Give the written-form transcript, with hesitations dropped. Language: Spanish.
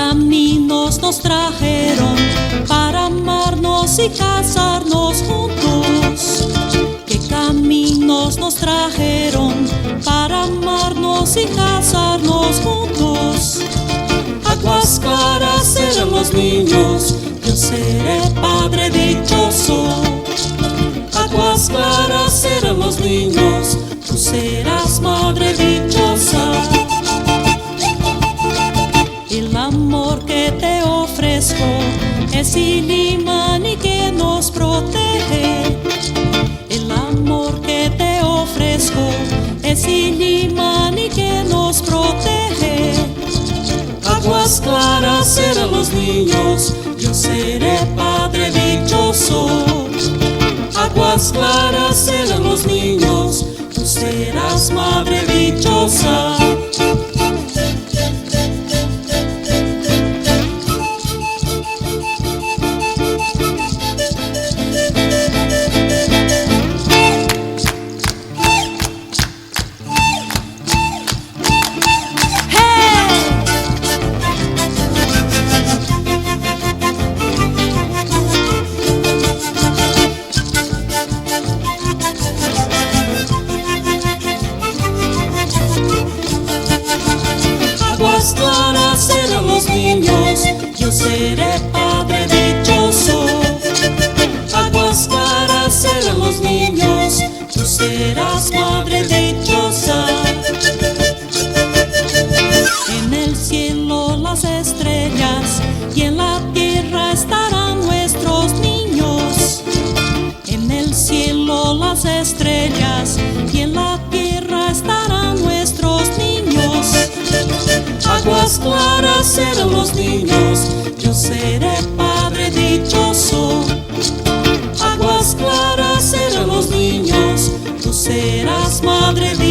caminos nos trajeron para amarnos y casarnos juntos? ¿Qué caminos nos trajeron para amarnos y casarnos juntos? Aguas claras serán los niños, yo seré padre dichoso. Aguas claras serán los niños, tú serás madre dichosa. El amor que te ofrezco es sin imán y que nos protege. El amor que te ofrezco es sin imán y que nos protege. Aguas claras serán los niños, yo seré padre dichoso. Aguas claras serán los niños, tú serás madre dichosa. Aguas claras serán los niños, yo seré padre dichoso. Aguas claras serán los niños, tú serás madre dichosa. En el cielo las estrellas y en la tierra estarán nuestros niños. En el cielo las estrellas y en la tierra estarán nuestros niños. Aguas claras serán los niños, yo seré padre dichoso. Aguas claras serán los niños, tú serás madre dichosa.